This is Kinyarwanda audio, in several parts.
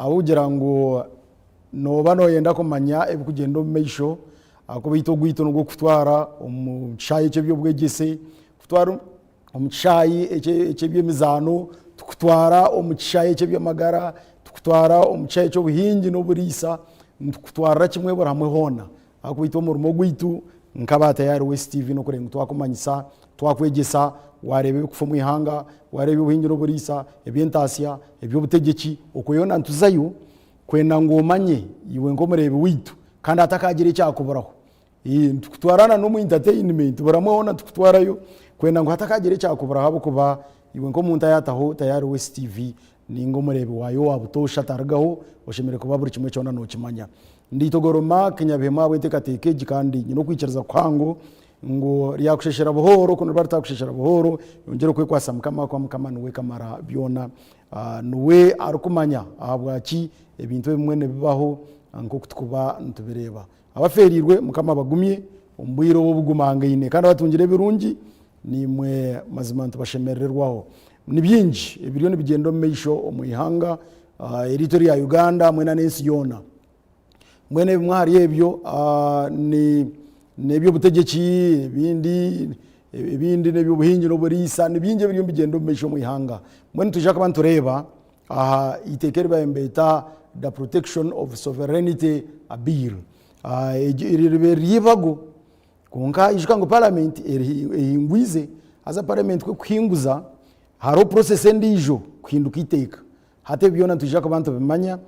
abugira ngo no bano yenda kumanya ebikugenda meisho akubito gwito no gutwara umucayi cyo byo bwegese kutwara umucayi ece by'emizano tukutwara umucayi ece by'amagara tukutwara umucayi cyo buhingi no burisa tukutwara kimwe boramwe hona akubito mu rumo gwitu nkabata ya DStv no kurenga twakumanyisa twakwegesa warebe kufa mu ihanga warebe ubuhingi no burisa ebyentasiya ebyo butegeki okuyona ntuzayo kwenda ngomanye iwe ngomurebe witu kandi atakagire cyakuburaho tukutwarana no mu entertainment baramwe tukutwarayo kwenda ngo hatakagire cyakuburaho abo kuba iwe ngo muntu yataho tayari DStv ningo murebe wayo wabutosha targaho oshemere kuba buri kimwe cyona no kimanya nditogoroma kinyabema wetekateke gikandi no kwikiriza kwango ngo riyakusheshera buhoro kuno baratakusheshera buhoro yongere kwe kwasa mukama kwa mukama nuwe kamara byona nuwe arukumanya abwaki ebintu bimwe ne bibaho ngo kutukuba ntubireba abaferirwe mukama bagumye umbwiro wo bugumangine kandi abatungire birungi nimwe mazima ntubashemererwaho ni byinji ebiriyo bigendo meisho omuyihanga eritori ya Uganda mwena nensi yona mwene mwari ebyo ni nebyo butegeki ibindi nebyo buhingi no burisa nibinje biriyo bigendo meisho omuyihanga mwene tujaka abantu reba aha itekeri bayembeta the protection of sovereignty a bill ribago kunka ishikango parliament ehingwize aza parliament ko kuhinguza haro process ndijo kuhinduka iteka hate byona tujaka abantu bimanya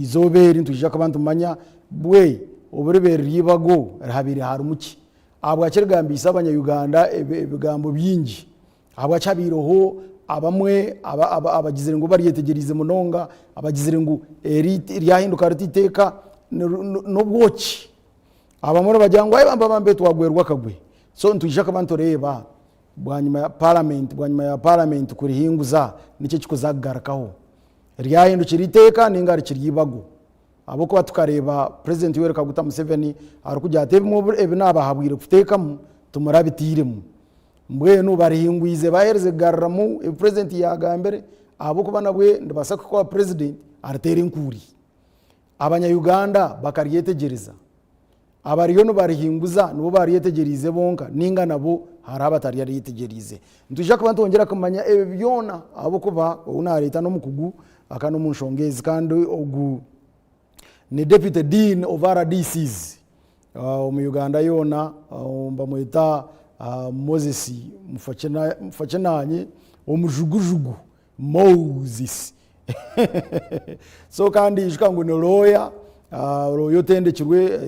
izoberi tujaka abantu manya bwe oburebere ribago rahabiri harumuki abwa kirgambisa abanya Uganda ebigambo byingi abwa chabiroho abamwe abagizire ngo bariyetegerize munonga abagizire ngo ryahinduka rititeka no bwoki abamwe bajyangwa ibamba bambe twagwerwa kagwe so ntujaka abantu reba bwanyuma ya parliament kurihinguza nicyo kikuzagarakaho ryahindukira iteka n'ingari kiryibago abo ko tukareba president Yoweri Kaguta Museveni arukujya atebimo ebinabahabwire kutekamo tumurabitiremo mbwenu barihingwize bahereze garramu president yagambere abo ko banabwe ndabasaka ko president aratera inkuri abanya Uganda bakaryetegereza abariyo no barihinguza nubo bariyetegerize bonka ninga nabo haraba tari yaritegereze ntujaka abantu ongera kumanya byona abo kuba unareta no mukugu akano munshongezi kandi ogu ni deputy dean of RDCs mu Uganda yona mbamwita Moses mfachenanye omujugujugu Moses so kandi ishikango no lawyer yotendekirwe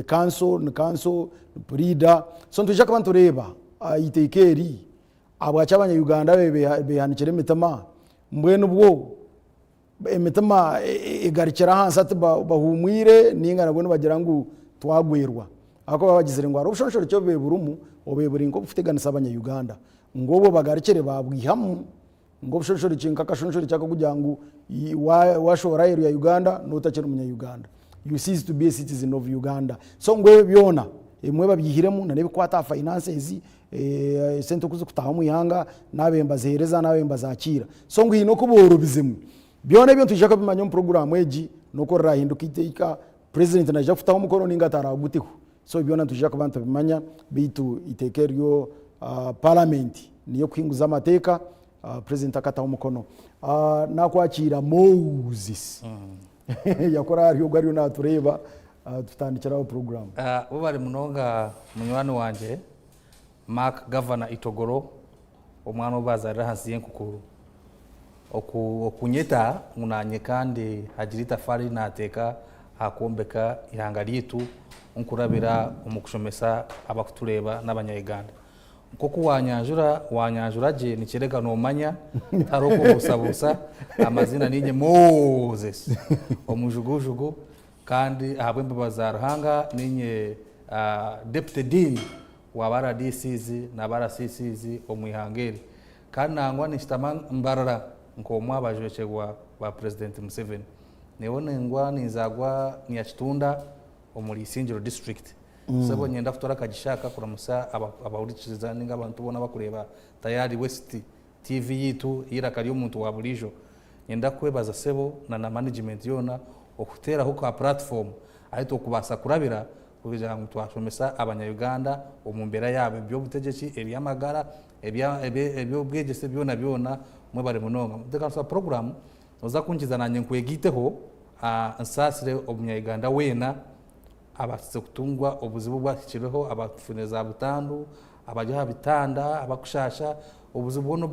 council prida so ntujaka abantu reba itekeri abwacha abanya Uganda behanikire metama mbwene ubwo emetama igarikira hansi ati bahumwire ninga nabwo bagira ngo twagwerwa ako babagizire ngo arushonshoro cyo beburumu obeburi ngo ufiteganisa abanya Uganda ngobo bagarikire babwihamu ngo bushonshoro cinka kashonshoro cyako kugira ngo washora ya Uganda notakira umunya Uganda you cease to be a citizen of Uganda so ngwe byona emwe babyihiremo na nebikwata finances sento kuzo kutaha mu yanga nabemba zereza nabemba zakira so ngwi no kuboro bizimwe byone byo tujaka bimanya mu program eji noko rahinduka iteka president naje kutaha mu kono ninga taragutiho so byona tujaka bantu bimanya bitu itekeryo parliament niyo kwinguza amateka president akataha mu kono nakwakira Moses yakora ariyo gari natureba tutandikiraho program bo bari munonga munywani wanje Mark Governor Itogoro omwana obazarira hasiye nkukuru okunyeta munanye kandi hagirita fari nateka hakombeka ihanga litu unkurabira umukushomesa abakutureba n'abanya-Uganda koko wanyanjura je nikirega no manya taroko busabusa amazina ninye Moses omujugujugu kandi ahabwe bazarhanga ninye deputy dean wa RDCs na RCCs omwihangeri kandi nangwa nishitaman mbarara nkomwa bajwechegwa ba president Museveni nebone ngwa nizagwa niyachitunda omuli Sinjiro district sebo nyenda futora kagishaka kuramusa abahurikiza ninga abantu bona bakureba tayari West TV yitu irakari umuntu wa bulijo yenda kwebaza sebo na management yona okutera huko platform ahito kubasa kurabira kugira ngo twashomesa abanya-Uganda omumbera yabo byo butegetsi ebyamagara ebyo bwegese byona mwe bari munonga mutekansa program oza kunkiza nanye nkwegiteho ansasire omunya-Uganda wena abatse kutungwa obuzibu bwakireho abafuneza butandu abajaha bitanda abakushasha obuzibu bono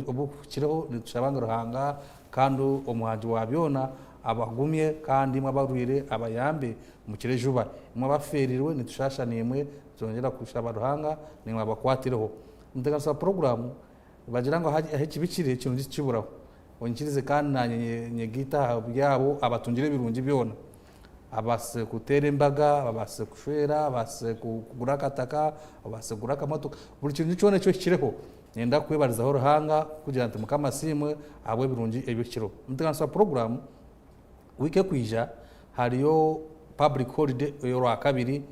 obukireho nitushabanga ruhanga kandi omuhanji wabyona abagumye kandi mwabarwire abayambe mukire juba mwabaferirwe nitushasha nimwe tongera kushaba ruhanga nimwe abakwatireho mutegansa program bagira ngo ahekibikire ikintu gikiburaho onkirize kandi nyegita byabo abatungire birungi byona abase kutera imbaga abase kushwera abase kugura kataka abase kugura kamoto buri kintu cyone cyo kireho nenda kwibarizaho ruhanga kugira ngo mukamasimu abwe birungi ebyo kiro mutegansa program wike kwija hariyo public holiday yo kabiri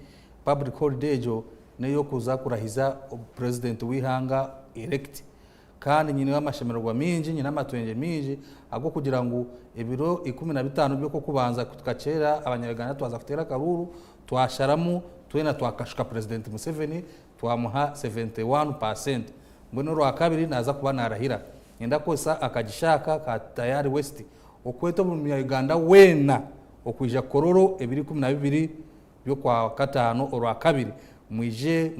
public holiday jo neyo kuza kurahiza president wihanga elect kandi nyine w'amashemerwa minji nyine amatwenge minji ago kugira ngo ebiro 15 byo kubanza tukacera abanyarwanda twaza kutera karuru twasharamu twena twakashuka president Museveni twamuha 71% mbone ro akabiri naza kuba narahira nyenda kosa akagishaka ka tayari west okweto mu Uganda wena okwija kororo ebiri 12 byo kwa katano oro akabiri mwije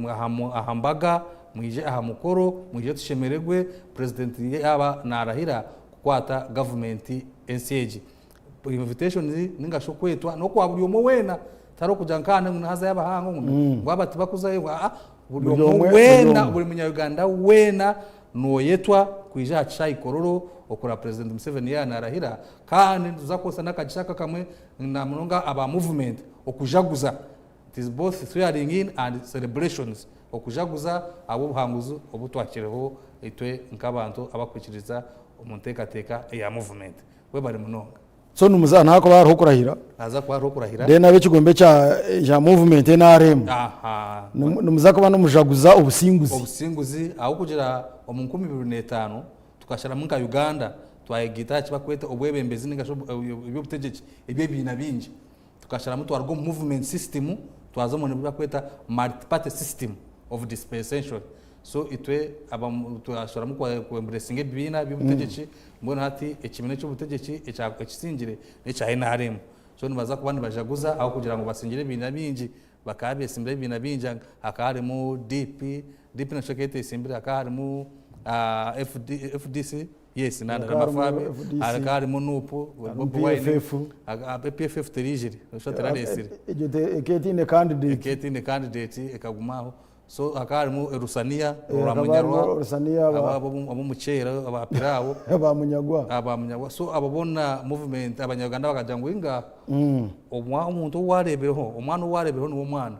ahambaga mwije ahamukoro mwije tushemeregwe president yaba narahira kukwata government NCAG invitation ningasho kwetwa no kwa buri omo wena taro kujankana haza yabahango ngo abati bakuzaye buri omo wena buri munya-Uganda wena no yetwa kwija chai kororo okora president Museveni ya narahira kandi tuzakosa nakagishaka kamwe na munonga aba movement okujaguza. It is both swearing in and celebrations okujaguza abo buhanguzo obutwakireho itwe nkabantu abakwikiriza omuntekateka ya movement we bari munonga so numuzana hako bari kurahira aza kwa kurahira dena bekigombe cha movement NRM numuzako bano mujaguza obusinguzi aho kugira omunkumi 2005 tukashara munka Uganda twayegita kibakwete obwebembezi ningasho ibyo butegeje ibyo bina binji tukashara mutu wargo movement system twazo mu nibakweta multi party system of dispensation so itwe twashara muko embracing bina by'ubutegeje mbona hati ekimene cy'ubutegeje ekisingire n'ecya NRM so nibaza kubandi bajaguza aho kugira ngo basingire bina binji bakabe simbire bina binja akarimo DP na shakete simbire akarimo FDC yes nada mafabe akari munupo PFF terigiri shotera lesire eketine candidate ekagumaho so akari mu Rusania uramunyarwa abo mucera abapirawo abamunyagwa so ababona movement abanyarwanda bakajyango inga umuntu warebeho umwana warebeho ni umwana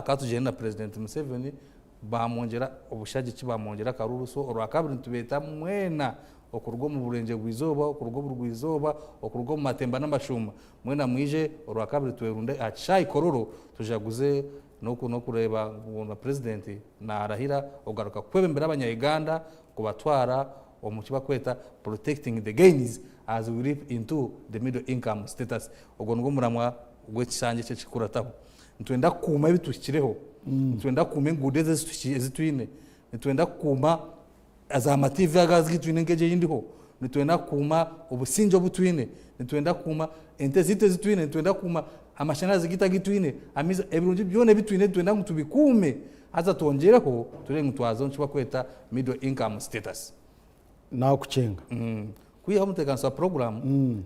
katujene na president Museveni bamongera obushaje kibamongera karuru so orwakabiri tubeta mwena okurwo mu burenge bwizoba okurwo burwizoba okurwo mu matemba n'amashuma mwena mwije orwakabiri twerunde achai kororo tujaguze no kureba na president na arahira ogaruka kwebembera abanya-Uganda kubatwara omukiba kweta protecting the gains as we live into the middle income status ogongo muramwa gwekisanje cy'Nihakurataho ntwenda kuma bitukireho ntwenda kuma ngudeze zitwine ntwenda kuma AZAM TV agazitwine ngeje yindiho ntwenda kuma obusinjo butwine ntwenda kuma entezite zitwine ntwenda kuma amashanyarazi gitagitwine amiza ebirungi byone bitwine ntwenda ngutubikume aza tongereho turi ngutwazo nchiba kweta middle income status na kucenga kuyiha mutegansa program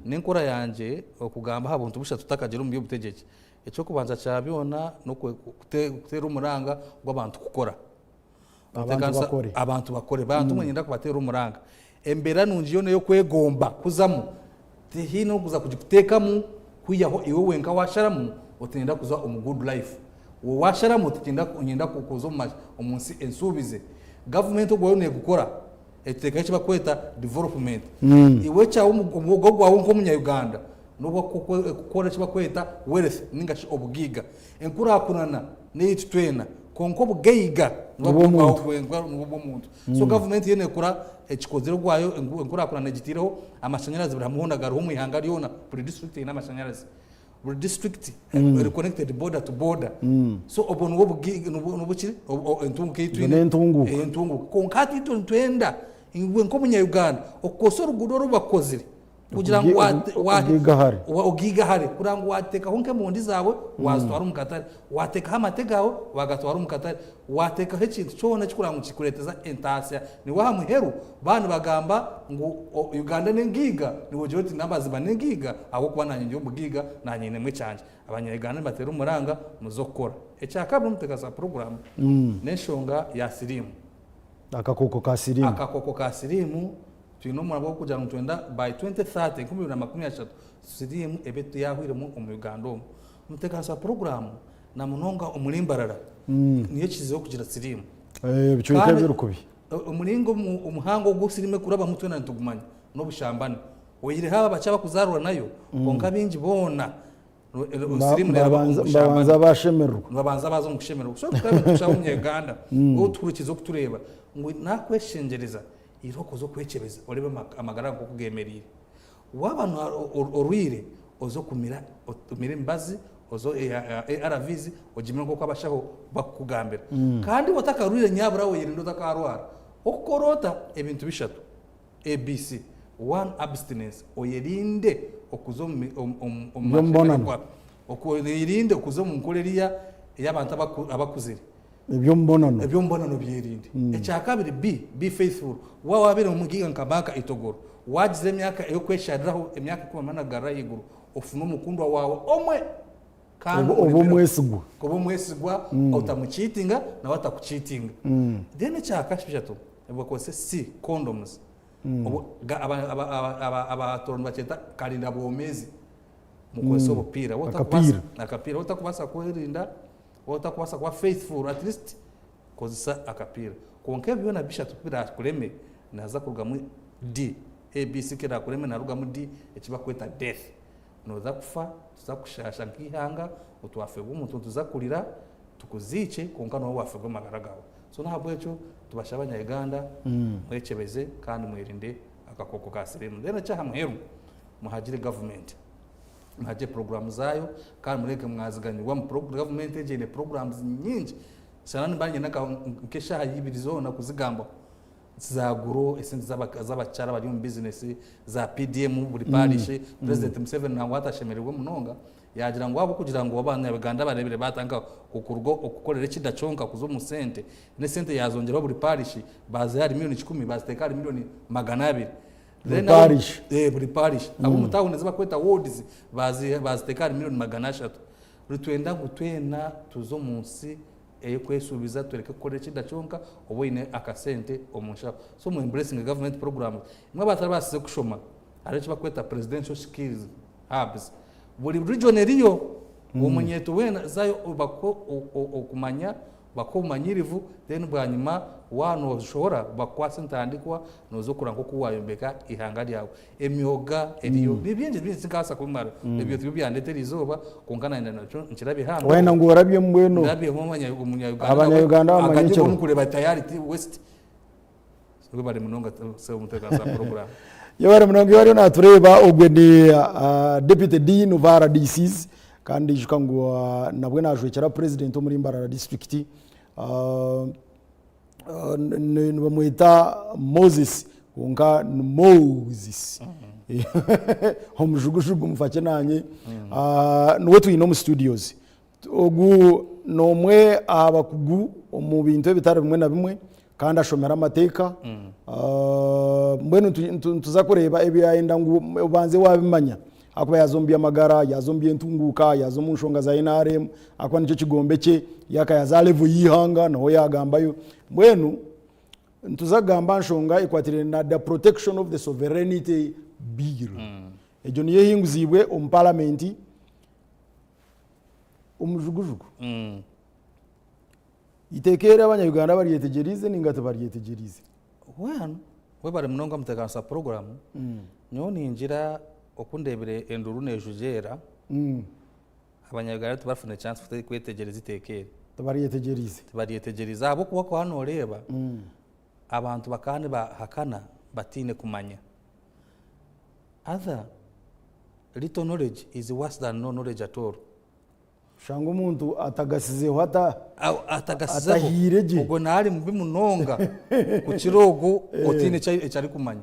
nenkora yanje okugamba habuntu busha tutakagera mu by'ubutegeje icyo kubanza cyabibona no kutera umuranga gw'abantu gukora abantu bakore bantu mwenda kubatera umuranga embera nungiyo yo kwegomba kuzamo hino kuza kugitekamo kuyaho iwe wenka washaramu utenda kuza good life wo washaramu utenda kunyenda kukozo umunsi ensubize government gwo ne gukora eteka kiba kweta development iwe cha umugo gwawo nko munya-Uganda nuko gukora kiba kweta wealth ningashi obugiga enkura kunana n'itwena konko bugeiga n'umuntu so government yene kura ekikozero gwayo enkura kura negitireho amashanyarazi biramuhondagaruho mu ihanga ryona buri district ina amashanyarazi buri district connected border to border so obonu wo bugeiga n'ubukiri entungu entungu konkati twenda ingwe nko munya Uganda okosora ugudo rubakozire kugira ngo ogiga hari kurango wateka honke mundi zawe wazitwara umukatari wateka hamategawe wagatwara umukatari wateka hekintu cyone kikurango kikureteza entasya ni wa muheru bana bagamba ngo Uganda nengiga ni wojoti nambazi banengiga abo kuba nanye yo mugiga nanye nemwe cyanje abanya Uganda batera umuranga muzokora ecyakabwe mutegasa program neshonga ya sirimu akakoko ka sirimu twino murabo kugira ngo twenda by 2030 2023 sirimu ebetu yahwire mu Uganda mutegasa program na munonga umulimbarara niyo kiziho kugira sirimu bicyuka birukubi umulingo umuhango gusirime kuraba mutwe na ntugumanya no bushambane oyire haba bacaba kuzarura nayo konka bingi bona sirimu babanza bashemerwa babanza bazo mushemerwa so tutabe tushaho mu Uganda ngo turukizo kutureba ngo nakweshengereza iroko zo kwekebeza orebe amagara ko kugemerire wabanu orwire ozo kumira umire mbazi ozo ARVs ojimira ko kwabashaho bakugambira kandi watakarurire nyabura we yirindo takarwara okorota ebintu bishatu ABC 1 abstinence oyerinde okuzo mbonano okoyirinde okuzo mu nkoleriya y'abantu abakuzire ebyo mbonano byerinde ecyakabiri be faithful wabere mu giga nkabaka itogoro wagize emyaka yo kweshadiraho emyaka 10 yiguru ofuna umukundwa wawe omwe kandi obo mwesigwa utamuchitinga na watakuchitinga then ecyakashibishatu ebakose si condoms aba bacheta kalinda bomezi mukose obupira watakubasa kwerinda watakubasa kwa faithful at least kozisa akapira konke byona bishatu pira kureme naza kurugamu D ABC kera kureme narugamu D ekibakweta death noza kufa tuzakushasha nkihanga utwafego umuntu tuzakurira tukuzice konka no wafego magaragawo so nahabwe cyo tubashabanya Uganda mwekebeze kandi mwirinde akakoko ka sirimu ndena cyaha muheru muhagire government muhaje program zayo kandi mureke mwaziganirwa mu government ejene programs nyingi sanani banye naka nkesha yibirizo na kuzigamba zaguro esenzi z'abacara bari mu business za PDM buri parish president Museveni na watashemererwe munonga yagira ngo wabo kugira ngo abana Uganda barebere batanga kukurgo okukorera kidaconka kuzo mu sente ne sente yazongera buri parish baze hari miliyoni 10 baziteka hari miliyoni 200 buri parish abo mutawune zibakweta wards baziteka hari miliyoni 300 rutwenda gutwena tuzo munsi kwesubiza tureke korera kidaconka oboine akasente omunsha so mu embracing government program mwe batari basize kushoma ariko bakweta presidential skills hubs buri region eriyo umunyeto wena zayo okumanya bakomanyirivu then Bwanyima wano ushobora bakwase ntandikwa nozo kurango kuwayombeka ihanga lyawe emyoga eriyo bibyenje byinshi nkasa kumara ebyo tubyandetera izoba kungana naco nkirabe hano wena ngo warabye mbweno ndabye mumanya Uganda bamanyicyo kureba tayari west so bari munonga se umuteka za program yabara munonga yari natureba ogwe ni deputy dean of RDCs kandi jikango nabwe najwe cyara president wo muri Mbarara district bamwita Moses unga Moses homujugujugu mfake nanye nuwe tuyino mu studios ogu nomwe abakugu mu bintu bitari bimwe na bimwe kandi ashomera amateka mbwenu tuzakureba ebyayenda ngo ubanze wabimanya akuba yazombiye amagara yazombiye ntunguka yazomunshonga za NRM akwa nicyo kigombe cye yakayaza level yihanga naho yagambayo mbwenu ntuzagamba nshonga equatorial na the protection of the sovereignty bill ejo niye hinguzibwe parliament umujugujugu itekera abanyayuganda bari yetegerize ningate bari yetegerize we bari munonga mutegansa program nyoni injira okundebere enduru nejugera abanyayuganda tubafune chance kwetegereza itekere tibaryetegereza abo kuba ko hano oreba abantu bakane bahakana batine kumanya other little knowledge is worse than no knowledge at all. Shanga umuntu atagasizeho atahireje ubwo nari mubi munonga ku kirogo otine cyari kumanya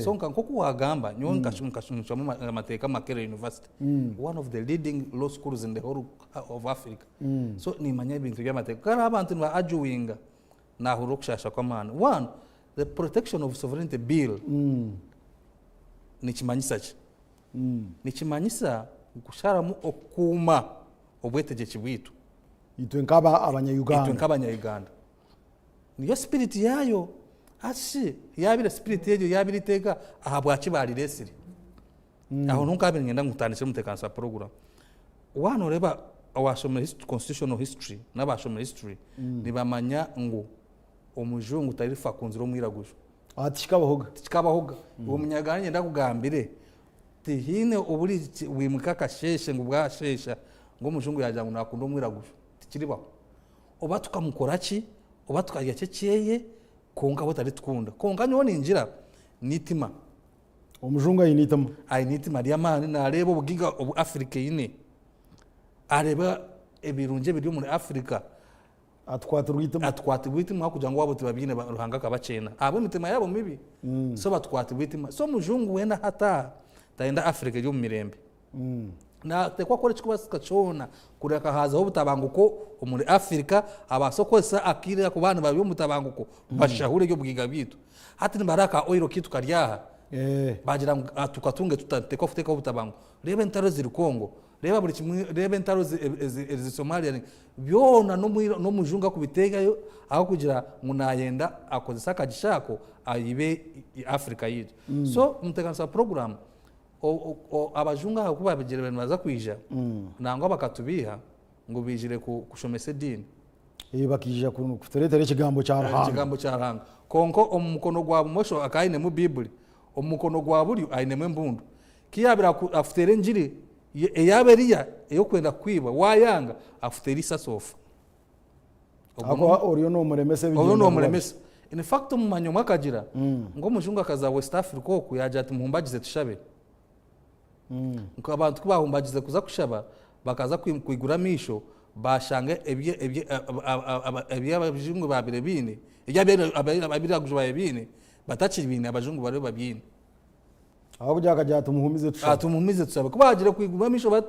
so nko kuwagamba nyonga shunka mu amateka Makerere University one of the leading law schools in the whole of Africa so ni manya ibintu by'amateka kandi abantu ba ajuwinga na hurukushasha kwa mana one the protection of sovereignty bill ni kimanyisa gusharamu okuma obwetegeki bwitu itwe nkaba abanya-Uganda niyo spirit yayo asi yabira spirit yeyo yabira iteka ahabwachi baliresiri aho ntunkabire ngenda ngutandise mutekansa program one oreba awashomera constitutional history n'abashomera history nibamanya ngo omujungu tarifa kunziro mwiragujo tikikabahoga uwo munyagana ngenda kugambire tihine obuli wimukaka sheshe ngo bwashesha ngo mujungu yaje ngo nakunda umwiragujo tikiribaho oba tukamukoraki oba tukarya cyeye konga botari tukunda konga nyo ninjira nitima omujungu ayinitima ryamani narebo bugiga obu Africa yine areba ebirunje biri muri Africa atwata rwitima kugira ngo wabo tibabine ruhanga kabacena abo mitima yabo mibi so batwata rwitima so mujungu wena hata taenda Africa yo mu mirembe na tekwa kore chikubasika chona kureka haza obutabanguko muri Africa abasokosa akira ku bantu babiyo mutabanguko bashahure yo bwiga bitu hati nibaraka oiro kitu karyaha bagira tukatunge tutatekwa futeka obutabango rebe ntaro ziri Kongo reba buri kimwe rebe ntaro zi Somalia byona no mujunga kubitegayo aho kugira munayenda akozesa kagishako ayibe Africa yitu so mutekansa program abajunga kuba bagire abantu baza kwija nango bakatubiha ngo bijire kushomese dini bakija kuteretere ikigambo cyaranga konko omukono gwa bumosho akaine mu Bible omukono gwa buri aine mu mbundu kiyabira afutere njiri eyaberiya eyo kwenda kwiba wayanga afutere isasofa ako oriyo no muremese in fact mu manyo akagira ngo mujunga kaza West Africa ko yaje ati muhumbagize tushabe nko abantu kubahumbagize kuza kushaba bakaza kwigura misho bashange ebye abajungu babire bine abiragujo babine batachira bine abajungu bare babine aho kujya tumuhumize tusaba kubagira kwigura misho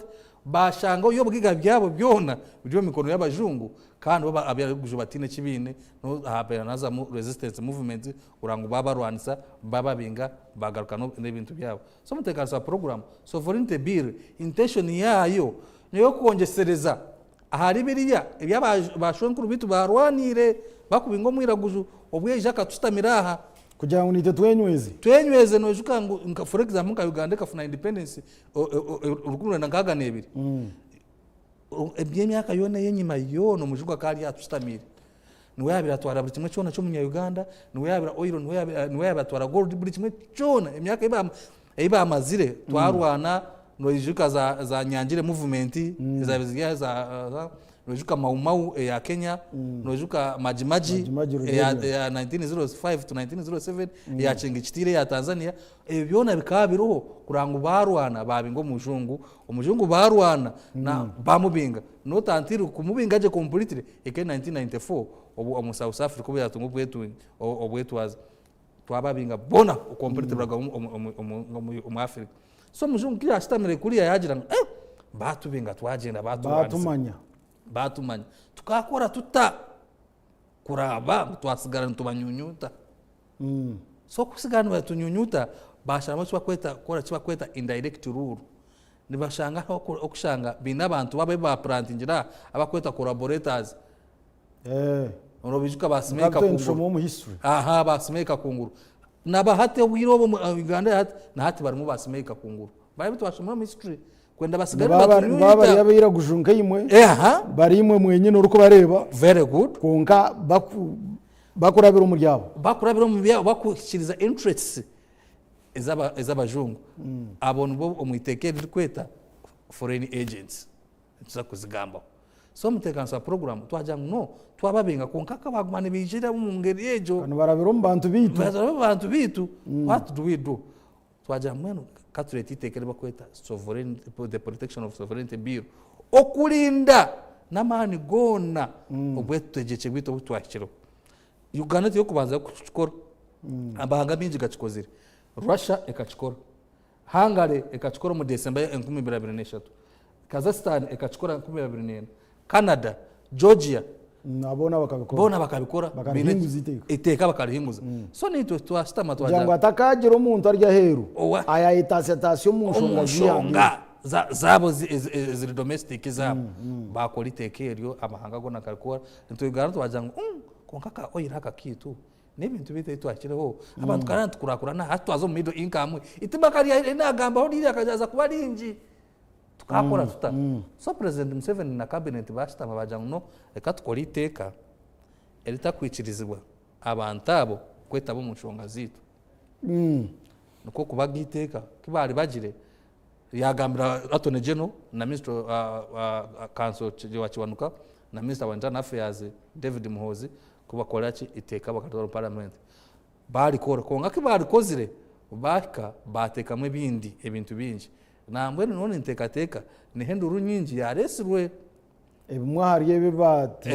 bashanga yo bwiga byabo byona byo mikono y'abajungu kandi baba abiragujo batine kibine no habera naza mu resistance movement urangu babarwanisa bababinga bagaruka no n'ibintu byabo so mutekansa program sovereignty bill intention yayo niyo kongesereza ahari biriya ibyabashwe nkuru bitu barwanire bakubingo mwiragujo obweje akatustamiraha kugira ngo nite twenyweze no juka ngo for example ka Uganda kafuna independence urukundo nangaga nebiri ebyemyaka yone yenyima yono mujuga kali yatustamira niwe yabira twara buri kimwe cyona cyo mu Uganda niwe yabira oil niwe yabira twara gold buri kimwe cyona emyaka iba amazire twarwana no ijuka za nyangire movement za nojuka maumau ya Kenya nojuka majimaji ya 1905 to 1907 ya chingitire ya Tanzania byona bikabiroho kurango barwana babingo umujungu barwana na bamubinga no tantiru kumubingaje completely eke 1994 obu South Africa kuba yatungu bwetu obwetu twababinga bona complete braga mu Africa so mujungu kya astamire kuri yagira batubinga twagenda batumanya tukakora tuta kuraba twasigara ntubanyunyuta so kusigana batunyunyuta bashama kweta indirect rule nibashanga okushanga bina abantu babe ba plantingira abakweta collaborators orobijuka basimeka kunguru basimeka kunguru nabahate wirobo mu Uganda na hati barimo basimeka kunguru babe twashoma mu history kwenda basigara baba yabira gujunga imwe barimwe mwenye no ruko bareba very good konka bakurabira mu byabo bakukiriza interests ezabajungu abone bo umwitekere kweta foreign agents tuza kuzigamba so mutekanisa program twaja no twababenga konkaka bagumane bijira mu ngeri ejo kana barabiro mu bantu bitu what do we do twaja mwenu katuleti tekere bakweta sovereignty, the protection of sovereignty bill okulinda namani gona obwetutejeche bwito butwakiro Uganda yo kubanza kuchikora abahanga binji gachikozire Russia ekachikora Hungary ekachikora mu December 2023 Kazakhstan ekachikora 2024 Canada Georgia nabona bakabikora iteka bakarihinguza so ni twastama twaja jango atakagera umuntu arya heru aya itasation mu nshonga zabo ziri domestic zabo bakora iteke eryo amahanga gona karikora ntugara twajanga konkaka oyiraka kitu n'ibintu bite twakireho abantu karant kurakurana hatwazo mu middle income itibakari inagamba hodi akajaza kuba lingi tukakora tuta so president Museveni na cabinet bashitama bajanga no reka tukora iteka eritakwicirizibwa abantu abo kwetabo mu nshonga zitu nuko kubaga iteka kibari bagire yagambira atone general na minister council wachiwanuka na minister wa internal affairs David Muhozi kubakora ki iteka bakatora parliament bari kora konga kibari kozire baka batekamwe ebintu bingi nambwe none ntekateka ni henduru nyingi yaresirwe ebimwahariye bibati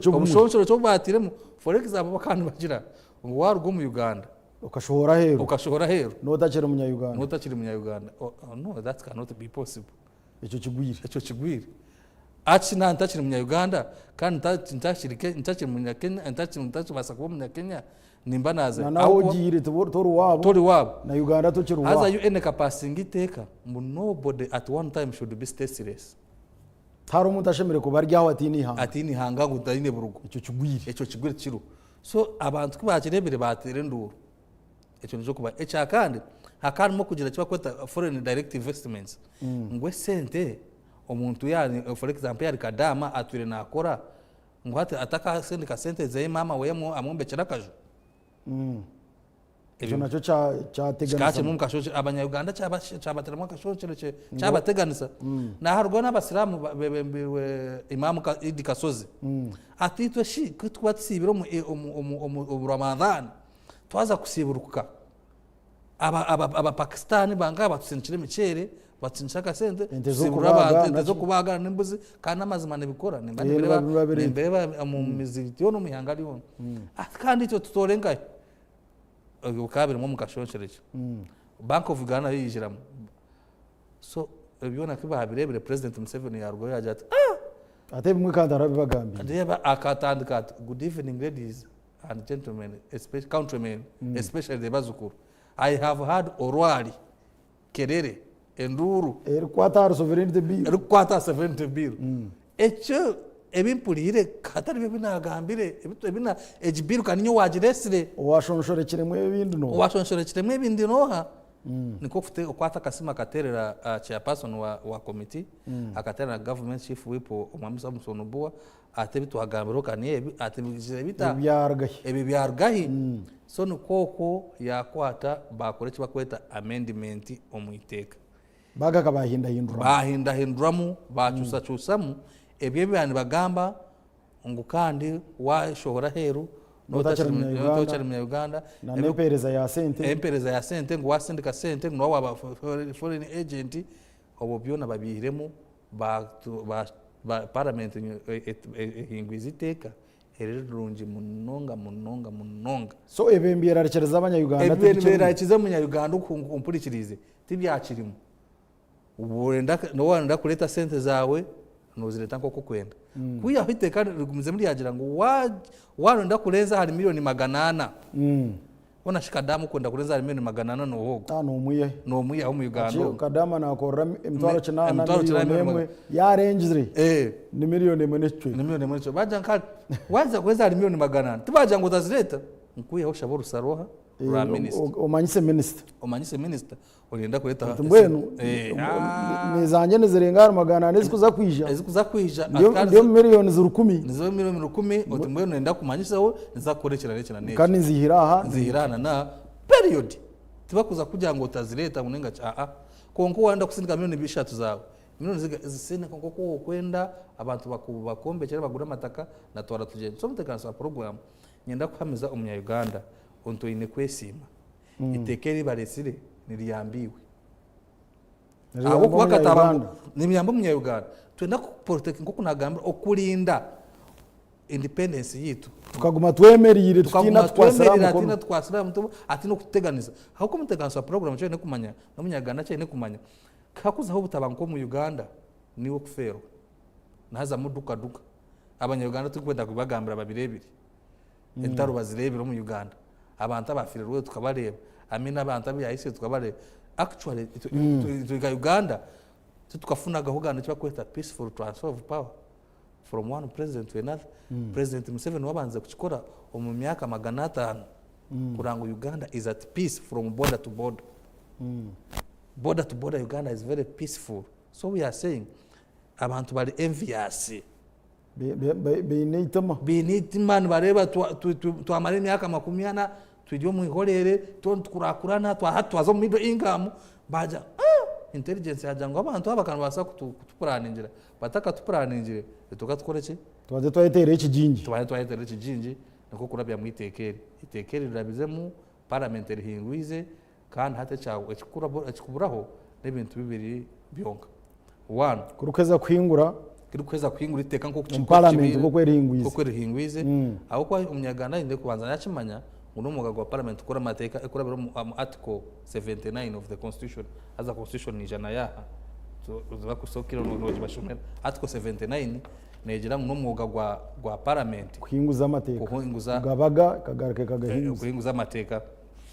ubushonshoro cyo batiremo for example bakandi bagira ngo warwo mu Uganda ukashora hero notakiri mu Uganda no that cannot be possible echo kigwire achina ntachiri mu Uganda kandi ntachiri mu Kenya ntachiri basako mu Kenya nimba naze naho gire tori wabo na Uganda tokiri wabo as you capacity ngiteka nobody at one time should be stateless taro umuntu ashemere ko baryaho atini hanga gutayine burugo echo kigwire kiro so abantu kubakirebere batire nduru echo nizo kuba echa kandi hakanimo kugira kiba kweta foreign direct investments ngwe sente omuntu yani for example yari kadama atwire nakora ngwate ataka sendika sente ze mama wemo amombe kirakajo ejo nacho cyateganisa kache mu kashoche abanya Uganda cyabateramo kashoche cyabateganisa na hargo n'abasilamu bebembiwe imamu Idi Kasozi atitwe shi kutwatsibiro mu Ramadan twaza kusiburuka aba Pakistan banga batusincire micere batsinshaka sente zo kubaga n'imbuzi kana amazimane bikora nimba mu mizityo no mihangari won kandi cyo tutorengaye ukabira mu kashonchereje Bank of Uganda yijiramo so ebyona kibabirebere president Museveni yarwo yajata ate bimwe kandi arabibagambye ndeba akatandika good evening ladies and gentlemen especially countrymen especially the Bazukuru I have had orwari kerere enduru erikwata sovereignty bill echo ebimpulire katari bebinagambire ebina ejibiru kaninyo wajiresire washonshorekiremwe ebindi noha niko kufite okwata kasima katerera chairperson wa committee akaterera government chief whip omwamisa Musonobua ate bitwagambiro kaniye ate bita ebi byargahi so nukoko yakwata bakore kibakweta amendment omwiteka baga kabahinda hinduramu bacusamu ebyo byani bagamba ngo kandi washohora heru notachari mu Uganda na empereza ya sente ngo wasindika sente ngo waba foreign agent obo byona babihiremo ba parliament ingwiziteka ererunji munonga so ebembera rekereza abanya-Uganda Uganda ukumpurikirize tibyakirimo ubuenda kuleta sente zawe nuzileta nkoko kwenda kuya hiteka rugumize muri yagira ngo warenda kurenza hari milioni 400 ona shikadamu kwenda kurenza hari milioni 400 no hogo no muye aho mu Uganda kadama nakora mtwaro chana milioni ya range ni milioni 1 baja nkali waza kurenza hari milioni 400 tibaja ngo tazileta nkuye aho shaboru saroha omanyise minister olienda kuleta mbwenu nizanje nizirenga 400 ezikuza kwija ndio milioni 10 nizo milioni 10 otimbwenu nenda kumanyisaho nizakorekera neza kandi nzihirana na period tibakuza kugira ngo utazileta munenga konko wanda kusindika milioni 3 zawe miliyoni zisene ko kwenda abantu bakombekera bagura amataka natwara tugenda so mutekanisa program nyenda kwamiza umunya-Uganda onto ine kwesima itekeri baresire niriyambiwe abo kubakataba nimyambo umunya-Uganda twenda ku protect nko kunagamba okulinda independence yitu tukaguma twemerire tutina twasira muto ati no kuteganiza hako muteganisa program cyo ne kumanya no munya-Uganda cyo ne kumanya kakuza ho butabanko mu Uganda niwo kufero naza muduka abanya-Uganda tukwenda kubagambira babirebire entaro bazirebire mu Uganda abantu abafire rwe tukabareba amina abantu abiyahise tukabareba actually tuga Uganda tukafuna gahugana cyo kweta peaceful transfer of power from one president to another. President Museveni wabanze kuchikora mu myaka 500 kuranga Uganda is at peace from border to border. Border to border Uganda is very peaceful. So we are saying abantu bari envious beinitman bareba tu amari myaka 40 tujyo mu ihorere tukurakurana twazo mu middle income baja intelligence yajangwa abantu abakana basa kutupuraningira bataka tupuraningira tukatkoreke twaje twayetere ekijinji nako kurabya mu itekeri rirabizemu parliamentary hingwize kandi hate cyawo ekikuburaho n'ibintu bibiri byonka one kurukeza kwingura iteka nko kukwerinhingwize aho kwa umunyaganda inde kubanza yakimanya uno mugaga wa parliament ukora amateka ikurabira mu article 79 of the constitution as a constitution ni jana yaha tuza kusokira no bashomera article 79 negira mu muga gwa parliament kuhinguza amateka gabaga kagarake kuhinguza amateka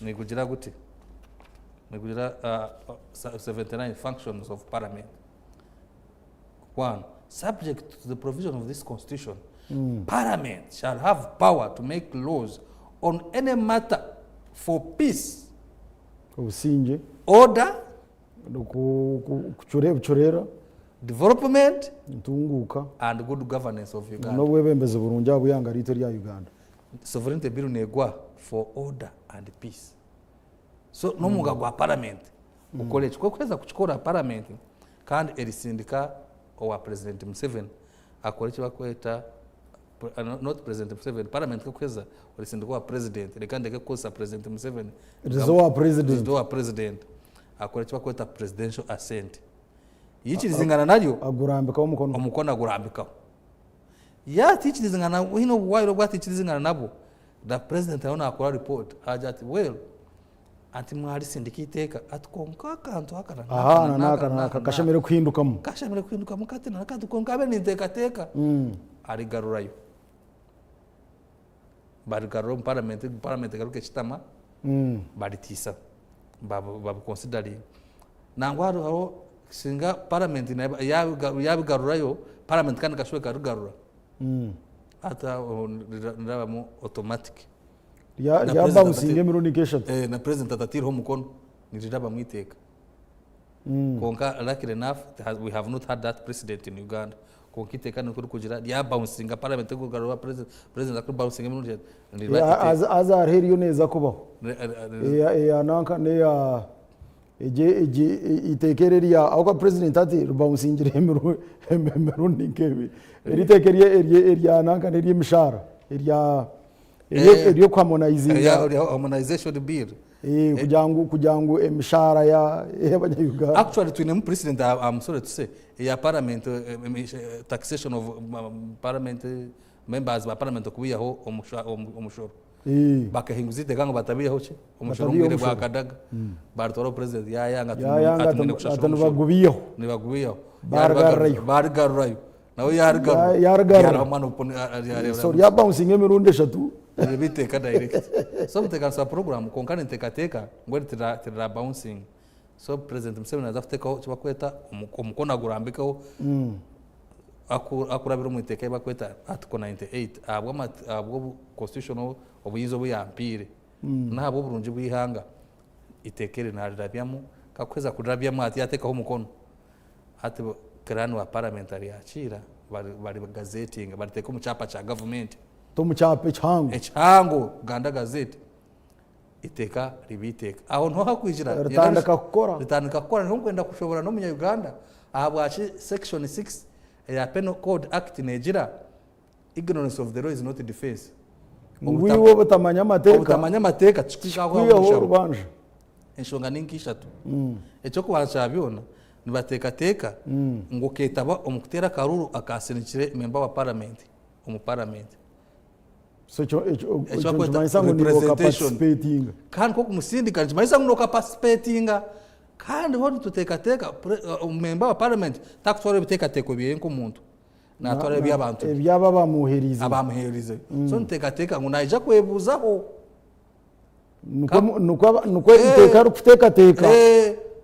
ni kugira gute ni kugira 79 functions of parliament. One, subject to the provision of this constitution, parliament shall have power to make laws on any matter for peace, order, development, and good governance of Uganda. Sovereignty bill negwa for order and peace. So no muga gwa parliament ukoleche ko kweza kuchikora parliament kandi erisindika owa president Museveni akoleche bakweta not president Museveni parliament ko kweza erisindika wa president rekandeke kosa president Museveni rizowa president akoleche bakweta presidential assent yichirizingana naryo agurambika umukono agurambika yati yichirizingana hino wayiro bwati yichirizingana nabo the president aona akora report hajati well anti mwari sindikiteka atkonka kantu akana naka kashamire kwindukamo kati nakati konka be niteka arigarurayo barigaruro parliament garuke chitama baritisa babu considering nangwaro aho singa parliament yabigarurayo parliament kandi gashwe karugarura ata ndabamo automatic yaba usinge communication na president atatiro mukono niraba mwiteka konka luckily enough we have not had that precedent in Uganda konkiteka n'ukuri kugira yaba usinga parliament kugarura president akuru usinge muri azar heriyo neza kubaho ya nanka ne ya eje itekereria aho president ati ruba usingire emerundi nkebi eritekerie nanka ne mishara eriyo harmonization bill kujangu emishara y'abanyayuganda. Actually twine president I'm sorry to say ya parliament taxation of parliament members ba parliament kubiyaho umushoro bakahinguzite kango batabiyaho che umushoro ngire bwa kadaga bartoro president yanga atanu bagubiyaho ni bagubiyaho bargarayo nawe yargamano so ya bouncing emirundi 3 biteka direct so muteka program konkane teka ngweri tira bouncing so president Museveni azafuteka cyo bakweta umukono agurambikaho akurabira mu iteka bakweta article 98 abwo constitutional obuyizo buyampire nabo burunji bwihanga itekere narirabyamo kakweza kurirabyamo ati yatekaho umukono ati karani wa parliamentary yakira bari gazetting bariteka mu cyapa cha government to mu cyape chango Uganda Gazette iteka ribiteka aho nto hakwijira ritandika gukora nko kwenda kushobora no mu Uganda ahabwaci section 6 ya Penal Code Act negira ignorance of the law is not defense wiwo butamanya amateka kwiyaho rubanje enshonga ninkishatu echo kubancabyona nibatekateka ngo ketaba omukutera karuru akasinikire member wa parliament parliament so echo tumanyisa ngo nibo participating kandi ko kumusindika tumanyisa ngo participating kandi ho tutekateka member wa parliament takutwara bitekateko biyenko umuntu natwara by'abantu byaba bamuherize so ntekateka ngo naija kwebuzaho nuko iteka rukutekateka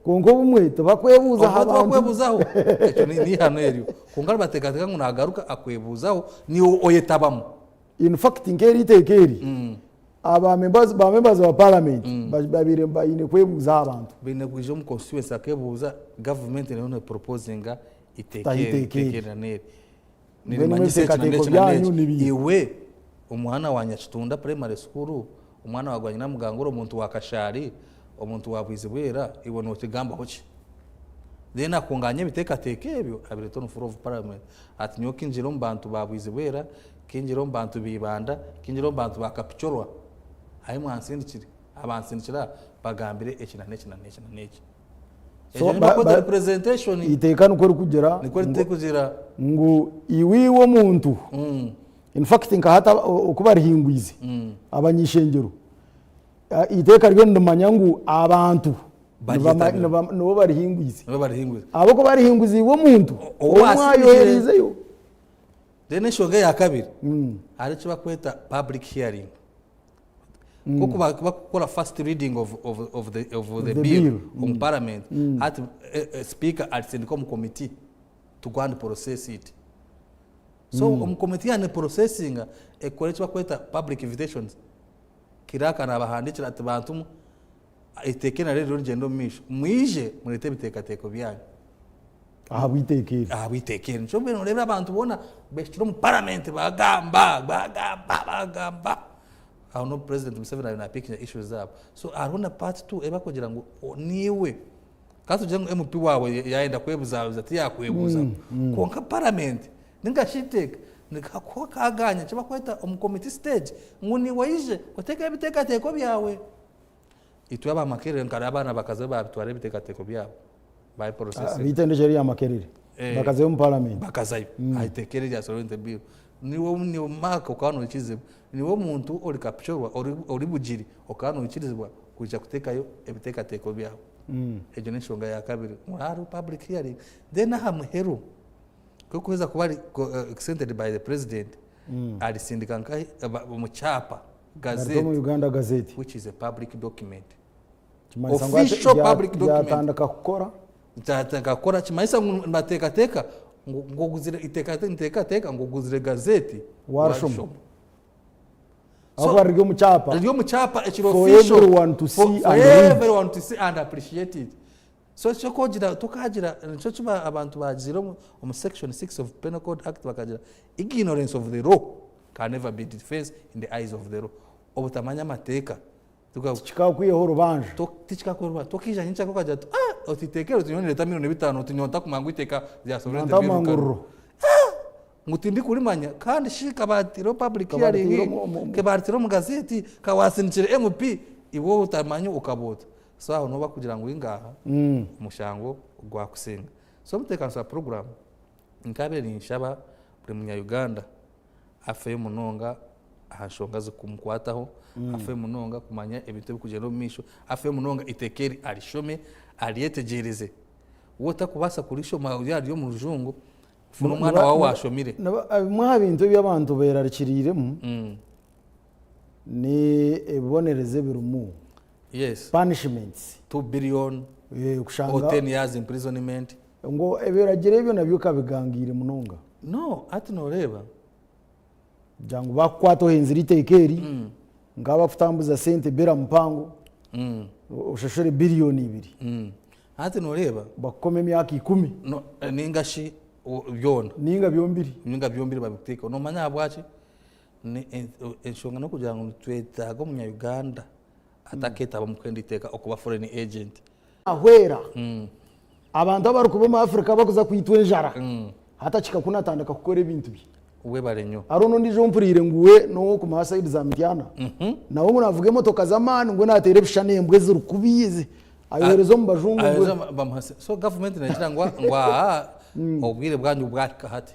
kongo bumwe tubakwebuza abantu echo ni hano eryo konga batekateka ngo nagaruka akwebuzaho ni oyetabamo in fact ngeri tekeri aba members ba parliament babire bayine kwebuza abantu bine kwijo mu constituency akebuza government ne proposing itekera neri ni iwe umwana wa Nyakitunda primary school umwana wa Bwanyima mugangoro umuntu wa Kashari umuntu wa Bwizibwera ibona utigamba hoki then akunganye bitekateke ebyo abireton for of parliament ati nyoka injiro mbantu ba Bwizibwera kinjiro mbantu bibanda kinjiro mbantu ba Kapchorwa ayi mwansindikire abansindikira bagambire ekina neki so representation iteka nuko kugera ngo iwiwo muntu in fact nka hata ukuba rihingwize abanyishengero iteka ryo ndumanya ngo abantu no barihingwize abo ko barihingwize iwo muntu omwayoherizeyo then shonga ya kabiri ari cyo bakweta public hearing kuko bakora first reading of the bill on parliament at speaker at the committee to go and process it so committee and processing ekore cyo bakweta public invitations kiraka nabahandikira ati bantu itekena rero rugendo misho mwije murete bitekateko byanyu abitekere nco beno rero abantu bona beshiro mu parliament bagamba aho no president Museveni ari na picking issues up so arona part 2 eba kugira ngo niwe kaso je MP wawe yaenda kwebuza ati yakwebuza konka parliament ningashiteka nikakaganya cyaba kweta committee stage nguni waije uteka bitekateko byawe itu aba makerere ngara abana bakaze babitware bitekateko byabo by process bitendeje ya makerere bakaze mu parliament bakazayo aitekere ya sorente bill niwo maka ukano ikize niwo muntu ori capture ori bujiri ukano ikizibwa kuja kutekayo ebitekateko byabo ejo nishonga ya kabiri muri public hearing then hamuheru kuweza kuba extended by the president alisindika nkai mu chapa gazette mu Uganda gazette which is a public document official public document yatandaka kukora chimaisa matekateka ngoguzire itekateka ngoguzire gazette warshom abaryo mu chapa echiro official for everyone to see and appreciate it so chokogira tukagira nico kiba abantu bagiro mu section 6 of Penal Code Act bakagira ignorance of the law can never be defense in the eyes of the law obutamanya mateka tukachika kwiyeho rubanje tichika kurwa tokija nyicha kokaja otitekero tunyone 5,000 tunyonta kumangu iteka ya sovereignty bill ngutindi kulimanya kandi shika batiro public hearing ke batiro mu gazeti kawasinchire MP iwo utamanyo ukabota so aho no bakugira ngo ingaha mushango gwa kusenga so mutekansa program nkabere nshaba buri munya Uganda afe munonga ahashonga zo kumkwataho afe munonga kumanya ebintu bikugenda misho afe munonga itekeri alishome aliyetegereze wota kubasa kurishoma yari mu rujungu funo mwana wawe washomire mwa bintu by'abantu berarikirire ni ebibonereze birumu yes punishments 2 billion kushanga 10 years imprisonment ngo ebiragire ibyo nabyo kabigangire munonga no ati no reba jangu bakwato henzira itekeri ngaba futambuza sente bera mpango ushashore billion 2 ati no reba bakome myaka 10 no ningashi byona ninga byombiri babiteka no manya bwaci ni enshonga no kugira ngo twetaga mu Uganda ataketaba mu kwenda iteka okuba foreign agent ahwera abantu abari kuba mu Afrika bakuza kwitwa enjara hata chikakunatandika kukora ibintu bye uwe barenyo arono ndijo mpurire nguwe no ku maside za Mityana nawo munavuge motoka zamani ngo natere bishane embwe zirukubize ayoherezo mu bajungu so government nagira ngo obwire bwanyu bwaka hati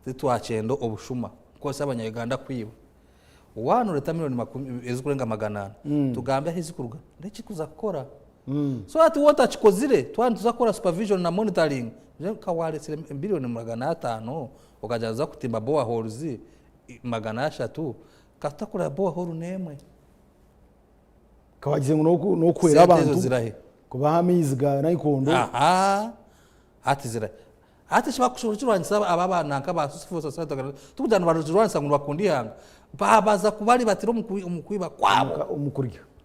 titwachendo obushuma kose abanyayuganda kwiba wano leta miliyoni ezikurenga magana tugambe hezikuruga ndeki kuza kukora so ati wota chikozire twani tuzakora supervision na monitoring kawalesere bilioni magana 5 ukajaza kutimba boa holes magana 3 katakura boa holu nemwe kawagize ngo no kwera abantu kubaha amizga nayikondo ati zira ati shibakushura kirwanyisa ababana nk'abasufuza sasa tukujana barujurwanisa ngo bakundi hanga babaza kubari batiro umukwiba kwabo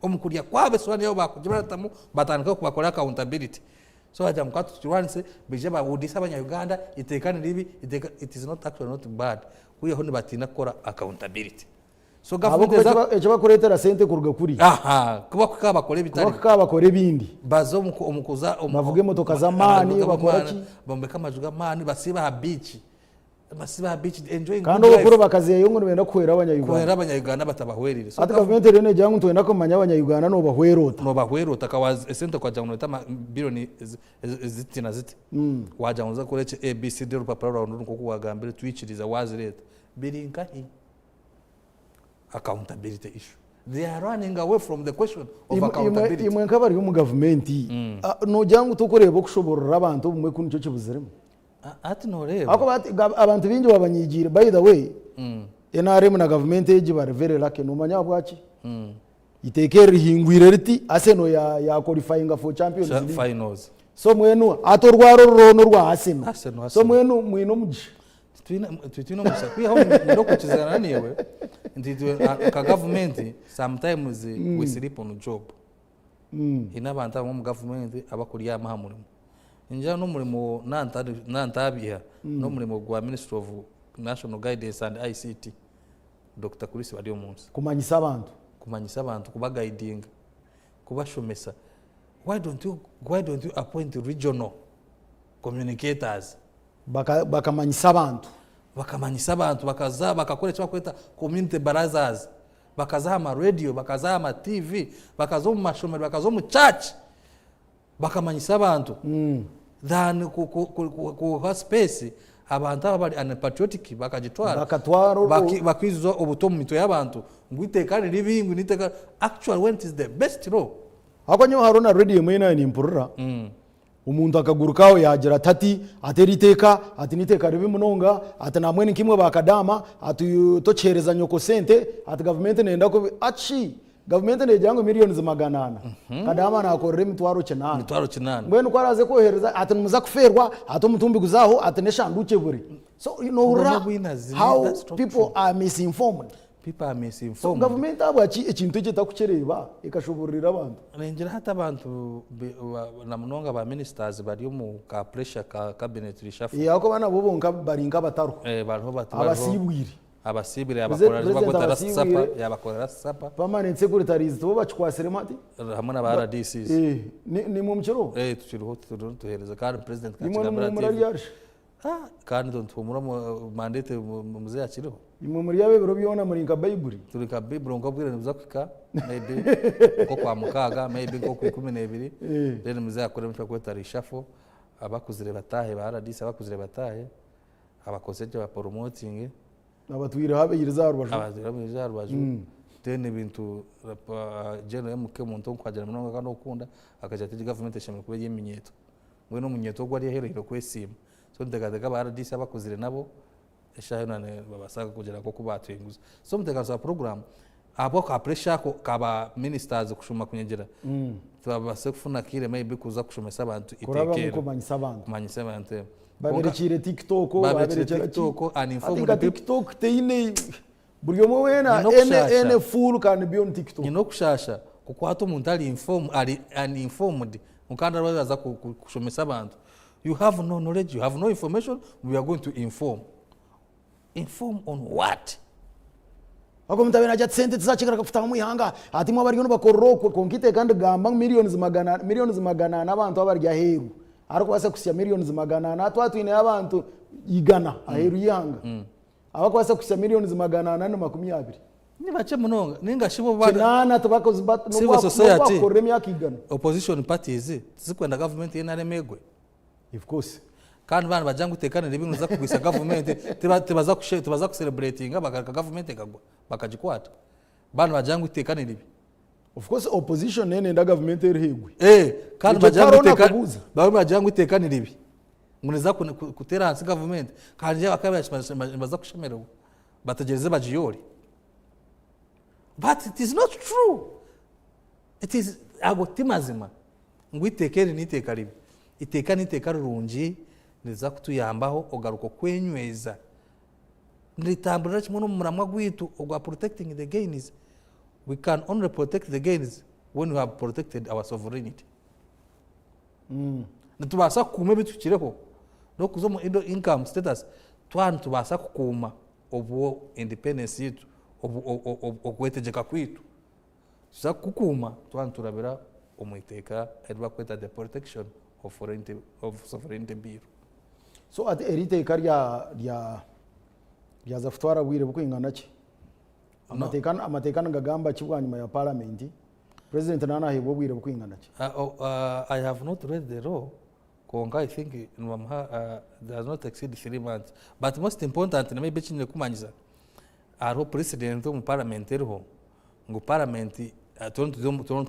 umukurya kwabe swani yao bakujibatamu batandika kubakora accountability so aja mukatu kirwanise beje babudisa abanyayuganda itekane ribi it is not actually not bad kuye hone batina kora accountability so government ejo bakoretera sente kuruga kuri kuba bakore bitari bakore bindi bazo umukuza bavuge motoka zamani bakora ki bombeka amajuga mani basiba beach enjoying kandi okuro bakaziye ngo benda kwera abanyayuganda batabahwerire so government rene jangu ntwenda ko manya abanyayuganda no bahwerota kawazi esente kwa jangu notama bilioni ziti na ziti wajangu za koleche ABCD rupapuro raundo ko kuwagambire twiciriza wazi leta birinka hi accountability issue. They are running away from the question of accountability. Imwe nkabari mu government no jangu tukoreba kushoborora abantu bumwe kuni cyo kibuziremo ati no reba ako abantu binje babanyigire by the way NRM na government eji bare very lucky no manya bwachi itekere hingwire riti Arsenal ya qualifying for Champions League finals so mwenu atorwaro rono rwa Arsenal so mwenu mwino muji twino musakwiye aho ndo kuchizana niwe nditwe ka government sometimes we sleep on job ina banta mu government abakuriya amahamurimo inja no murimo nantabia no murimo gwa Ministry of National Guidance and ICT Dr. Kulisi bari umunsi kumanyisa abantu kuba guiding kubashomesa why don't you appoint regional communicators bakamanyisa abantu bakaza bakakora cyo kwita community barazas bakaza ama radio bakaza ama TV bakaza mu mashomero bakaza mu church bakamanyisa abantu then ku space abantu abali unpatriotic bakajitwara bakwizo obuto mu mito y'abantu ngwitekane libingu niteka actually when it is the best law akonyo harona radio mwena ni impurura umuntu akagurukaho yagira tati ateriteka atiniteka ribi munonga atanamwe nikimwe bakadama atutochereza nyoko sente at government nenda ko achi government ne jango millions maganana kadama na akorre mitwaro chenana ngwenu kwaraze kohereza atanumuza kuferwa atumutumbi guzaho ataneshanduke buri so you know how people are misinformed so government abachi ekintu kitakuchereba ikashoborera abantu nengira hata abantu namunonga ba ministers bari mu ka pressure ka cabinet reshuffle yako bana bobonka baringa bataro bariho abasibire abakorera sapa permanent secretaries to bachikwasire mati hamwe na ba RDCs ni mu mchiro tukiriho tuhereza kandi president kachigambira kandi ntumura mandate muze yakiriho imwe muri yabe biro byona muri nka bible turi ka bible ngo bwire nibuza kwika maybe ko kwa mukaga maybe ko ku 12 then muze yakore mutwa kweta rishafo abakuzire batahe ba RDC abakuzire batahe abakoseje ba promoting abatwire habe yirizarubaju then ibintu general MK muntu kwagera munonga kandi okunda akaja ati government ishemwe kube yeminyeto ngwe no munyeto gwa ari herero kwesima so ndagaga ba RDC abakuzire nabo eshayonane babasaka kugera ko kubatwenguza so mutekaza program abo ka pressure ko kaba ministers kushuma kunyegera twabase kufuna kire maybe kuza kushomesa abantu itekere kumanyisa abantu baberekire TikTok uninformed people TikTok teine buryo mwena ene full can be on TikTok kushasha kuko hato umuntu ali uninformed mukanda baza kushomesa abantu you have no knowledge you have no information we are going to inform on what bakomutabena ajya sente tuzakigara kafutaho mwihanga ati mwa bari no bakorro konkite kandi gamba millions magana n'abantu abarya heru ariko basa kusya millions magana na twatwine abantu igana aheru yihanga abako basa kusya millions magana na 20 ni bache munonga ninga shibo bana kinana tubakoze civil society bakorre myaka igana opposition parties zikwenda government yenaremegwe of course kandi bana bajanga utekanira ibintu za kugwisa government tubaza ku celebrating abagaka government kagwa bakajikwata bana bajanga utekanira ibi of course opposition nene nda government erihigwe kandi bajanga utekanira ibi muneza kutera hasi government kandi baza kushemerwa batagereze bajiyori but it is not true. It is agotimazima ngwitekere nitekaribi iteka rurungi niza kutuyambaho ogaruko kwenyweza nditambura kimwe no muramwa gwitu ogwa protecting the gains. We can only protect the gains when we have protected our sovereignty. Natubasa kuma bitukireho no kuzo mu income status tubasa kukuma obo independence yitu okwetegeka kwitu tuza kukuma turabira omwiteka edwa kweta the protection of sovereignty bill. So at eriteka rya zafutwara bwire bukwingana ki amatekano gagamba kibwanyuma ya parliament president nana hebo bwire bukwingana ki. I have not read the law konga. I think does not exceed 3 months, but most important na maybe chine kumanyiza aro president mu parliament eriho ngo parliament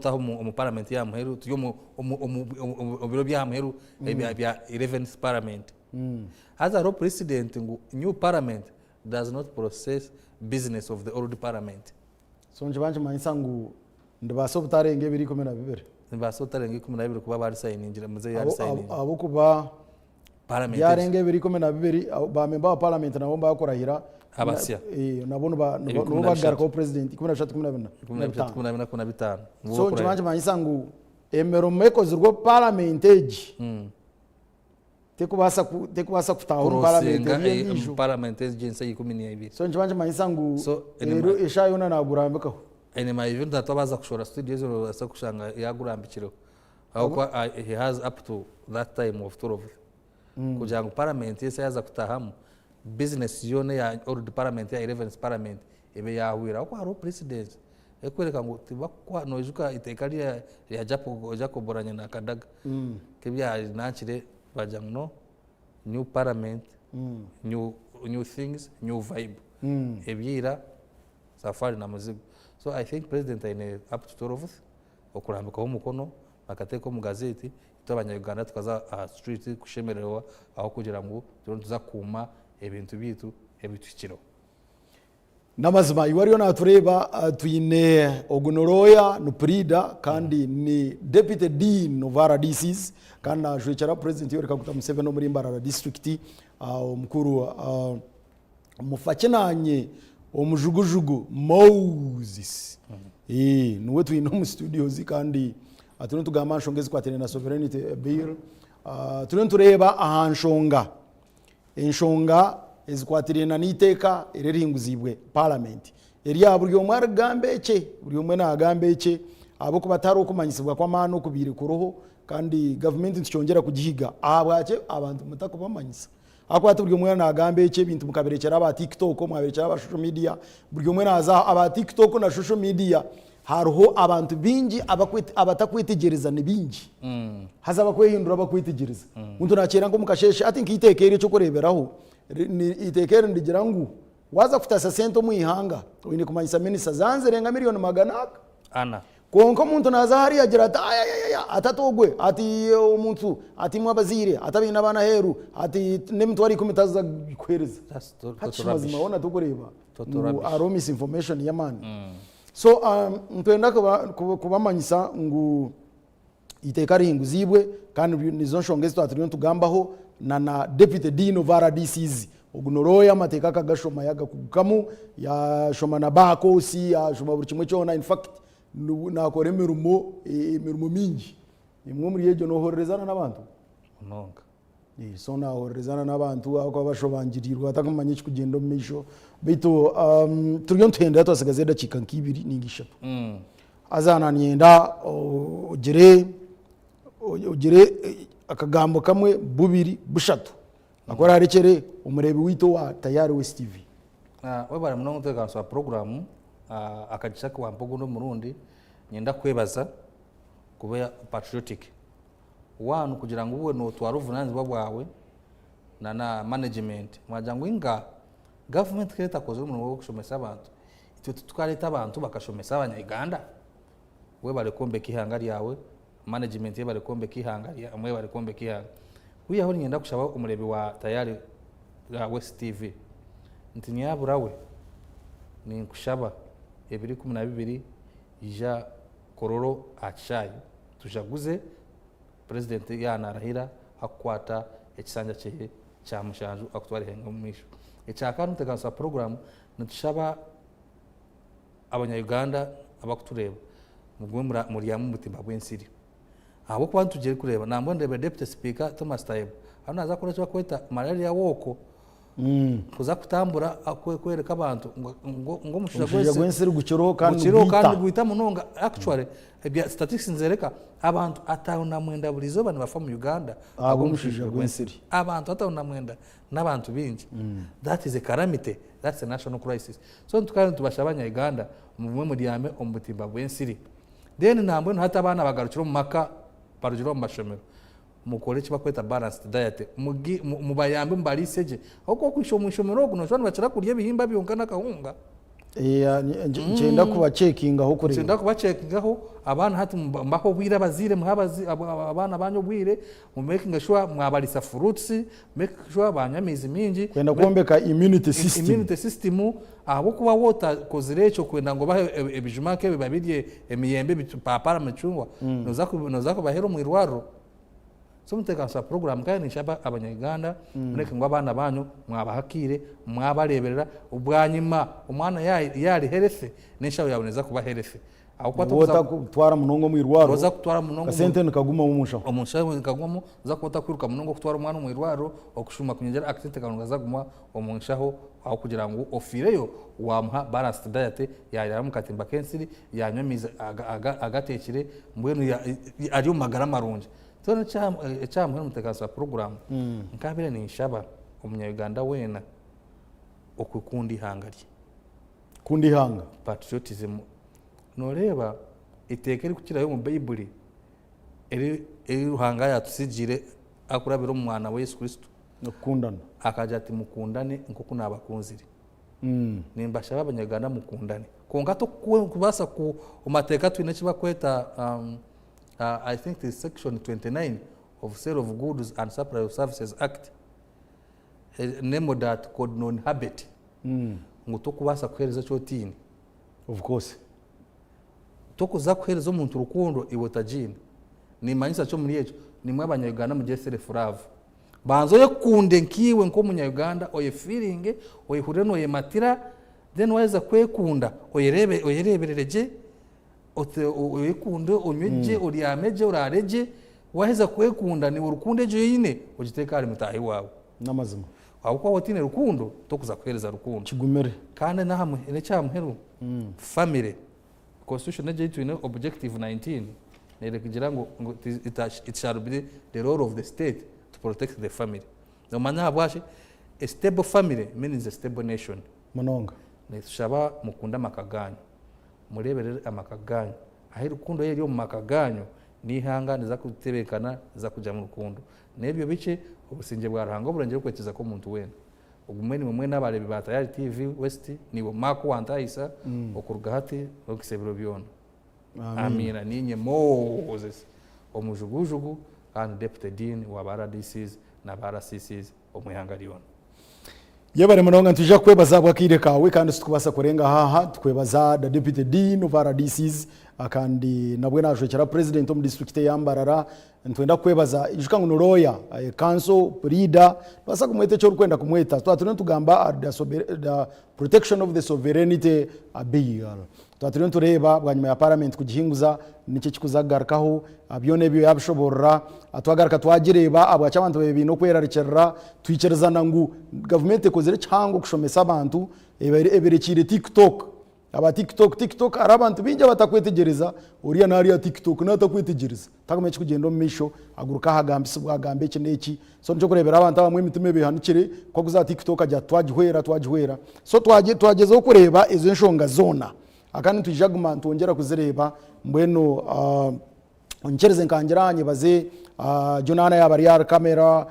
taho mu parliament ya muheru tuyo mu biro bya muheru bya 11th parliament. As a president ngo new parliament does not process business of the old parliament. So njibanje manyisangu ndibaso butarenge biri 12 ndibaso butarenge 12 kuba bari signing muze yari signing abo kuba parliament yarenge biri 12 ba member wa parliament nabo bakorahira abasya nabo bagara ko president 17 so njibanje manyisangu emero mekozirwo parliament age tekubasa kutahura parliament agency yikumini ibi. So njibanje manyisangu ero eshayona nagurambikaho ene ma event atabaza kushora studios asa kushanga yagurambikiro ahubwo he has up to that time of 12 kugira ngo parliament yese yaza kutahamu business yone ya old parliament ya 11th parliament ebe yahwira ko haro president ekwereka ngo tibakwa nojuka itekali ya Jacob boranya na Kadaga kebya nakire bajangno new parliament new things new vibe ebyira safari na muzigo. So I think president ine up to 12 okurambika ho mukono bakateko mu gazeti twabanya-Uganda tukaza street kushemerewa aho kugira ngo tuza kuma ebintu bitu ebitukiro namazima iwariyo natureba tuine ogunoroya no prida kandi ni deputy dean novara DCs kandi ajwechara president yoreka kuta Museveni no muri Mbarara district omukuru mufakinanye omujugujugu Moses nuwe tuine mu studios kandi atuno tugamba nshongezi kwatene na sovereignty bill tuno tureba ahanshonga enshonga ezikwatirena niteka erihinguzibwe parliament eriya buri omwe aragambeke buri omwe nagambeke abo kubatari okumanyisibwa kwa mano kubire kuroho kandi government nticyongera kugihiga abwache abantu mutakubamanyisa akwata buri omwe nagambeke bintu mukaberekera aba TikTok mwaberekera aba social media buri omwe naza aba TikTok na social media haruho abantu bingi abatakwitegereza ni bingi hazaba kwehindura bakwitegereza umuntu nakera ngo mukasheshe ati nkitekere cyo kureberaho ni itekere ndigira ngo waza kufita sento mu ihanga wine kumanyisa minisa zanze renga miliyoni maganaka ana konko umuntu naza hari yagira ati atatogwe ati umuntu ati mwabazire atabina abana heru ati nemuntu wari kumitaza kwereza hachimazima ona tukureba aro misinformation ya man. So ntwenda kubamanyisa ngo iteka rihinguzibwe kandi nizo nshongezi twatiriyo tugambaho na deputy dean novara DCs ogunoroya mateka kagashoma yaga kukamu ya shoma na bakosi ya shoma buri kimwe cyona in fact nakore imirumo mingi imwe muri yejo no horerezana n'abantu nonga so nahorerezana n'abantu ako bashobangirirwa atakumanya kugenda mu misho bito turiyo ntenda twasigaze dakika nk'ibiri n'ingishatu azana nyenda ugere akagambo kamwe bubiri bushatu akora arekere umurebi wito wa tayari DStv we bara munongo tekanso program akagishaka wa mpogo no murundi nyenda kwebaza kuba patriotic wanu kugira ngo uwe no twaruvunanzi bwawe na management mwajango inga government kireta kozo umuntu wo kushomesa abantu icyo tukareta abantu bakashomesa abanyaganda we bare kombe kihangari yawe management ye bare kombe kihangari amwe bare kombe kihanga uya ho nyenda kushaba umurebi wa tayari DStv ntinyaburawe ni kushaba 2012 ija kororo achayi tujaguze president yanarahira akwata ekisanja cyehe cya mushanju akutwari henga mumisho ecyakanu tegansa program ntushaba abanya-Uganda abakutureba mugwe muri ya mutima bw'ensiri abo kwantu tugere kureba nambo ndebe deputy speaker Thomas Taibu hano aza kora cyo kweta malaria woko kuza kutambura akwereka abantu ngo mushaka gwenseri guciro kandi guita munonga actually ebya statistics nzereka abantu atawuna mwenda bulizo bana bafa mu Uganda abo mushija gwenseri abantu atawuna mwenda n'abantu bingi that is a calamity, that's a national crisis. So tukari tubashabanya Uganda mumwe mudiyame omutimba gwensiri then namwe hata abana bagarukira mu maka barujiro mu mashomero mukore kiba kweta balanced diet mubayambe mbaliseje ahubwo kwishomishomero guno shwana bacira kurya bihimba byongana kahunga ngenda kuba checking aho kuri ngenda kuba checking aho abana hati mbaho bwira bazire muhabazi abana banyo bwire mu making sure mwabalisa fruits make sure banyamizi mingi kwenda kuombeka immunity system abo kuba wota kozirecho kwenda ngo bahe ebijumake bibabidye emiyembe papara mechungwa noza ko bahero mu irwaro so mutekansa program kandi nshaba abanya-Uganda mureke ngo abana banyu mwabahakire mwabareberera ubwanyima umwana yari herefe nishaho yaboneza kuba herefe aho kwata kutwara munongo mu irwaro roza kutwara munongo kasente nkaguma mu mushaho umushaho nkaguma za kwata kwiruka munongo kutwara umwana mu irwaro okushuma kunyegera accident kanunga zaguma umushaho aho kugira ngo ofireyo wamuha balanced diet yayara mu katimba kensiri yanyamiza agatekire mbwenu ari magara marunje tone cyamwe mutekansa program nkabire ni shaba umunya-Uganda wena okukundi hangari kundi hanga patriotism noreba itekeri kukira yo mu Bible eri ruhanga yatusigire akurabira umwana wa Yesu Kristo nokundana akaja ati mukundane nko kuna abakunzire nimba shaba abanya-Uganda mukundane konga to kubasa ku umateka twine kiba kweta I think the section 29 of Sale of Goods and Supply of Services Act name that could non habit nguto kubasa kuhereza cyotini of course tokuza kuhereza umuntu rukundo ibotajini ni manyisa cyo muri yecho ni mwe abanya-Uganda mu gesere furavu banzo yo kunde nkiwe nko munya-Uganda oye feeling oye hureno oye matira then waweza kwekunda oyereberereje oyekunde onyweje uriameje urareje waheza kwekunda ni urukunde je yine ugiteka ari mutahi wawe namazima ahubwo wotine rukundo tokuza kuhereza rukundo kigumere kandi nahamwe ene cyamheru family constitution neje itwine objective 19 nere kugira ngo it shall be the role of the state to protect the family no manya abwashe a stable family means a stable nation mononga nishaba mukunda makaganyo mureberere amakaganyo aho rukundo yeri yo mu makaganyo nihanga niza kutebekana za kuja mu rukundo nebyo bice ubusinge bwa ruhango burengera kwekeza ko umuntu wena ugumweni mumwe n'abarebi ba Tayari TV West nibo mako wantayisa okuruga hati okisebiro byona amina ninye Moses omujugujugu and deputy dean wa RDCs na RCCs omuyangariona yabare munonga ntuje kwebaza bwakire kawe kandi tukubasa kurenga haha tukwebaza the deputy dean of RDCs akandi nabwe nashokera president mu district yambarara ntwenda kwebaza ijuka ngo roya council leader basa kumwete cyo rukwenda kumweta twatune tugamba the protection of the sovereignty bill twatune tureba bwanyuma ya parliament kugihinguza nicyo kikuzagarkaho abyone byo yabishobora atwagarka twagireba abwa cyabantu bebino kwerarekerera twicerezana ngo government ekozere cyangwa kushomesa abantu eberekire TikTok aba TikTok ari abantu binjya batakwetegereza uriya nari ya TikTok natakwetegereza takomeje kugenda mu misho aguruka hagambise bwagambe iki so nje kurebera abantu bamwe imitima bihanukire ko kuza TikTok ajya twagihwera so twagezeho kureba izo nshonga zona akandi tujaguma ntongera kuzireba mbweno onchereze nkangeranye baze jonana yabari ya kamera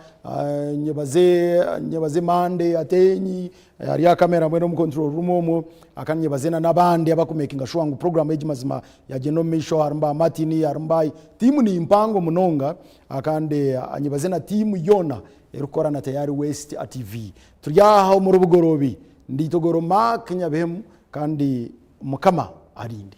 nyebaze mande atenyi yari ya kamera mweno mu control room omo akanye bazena nabandi abakumakinga sure ngo program y'imazima ya genomisho aramba matini aramba timu ni impango munonga akande anyebazena timu yona erukora na tayari West TV turyaho mu rubugorobi nditogoro Mark Nyabehemu kandi mukama arindi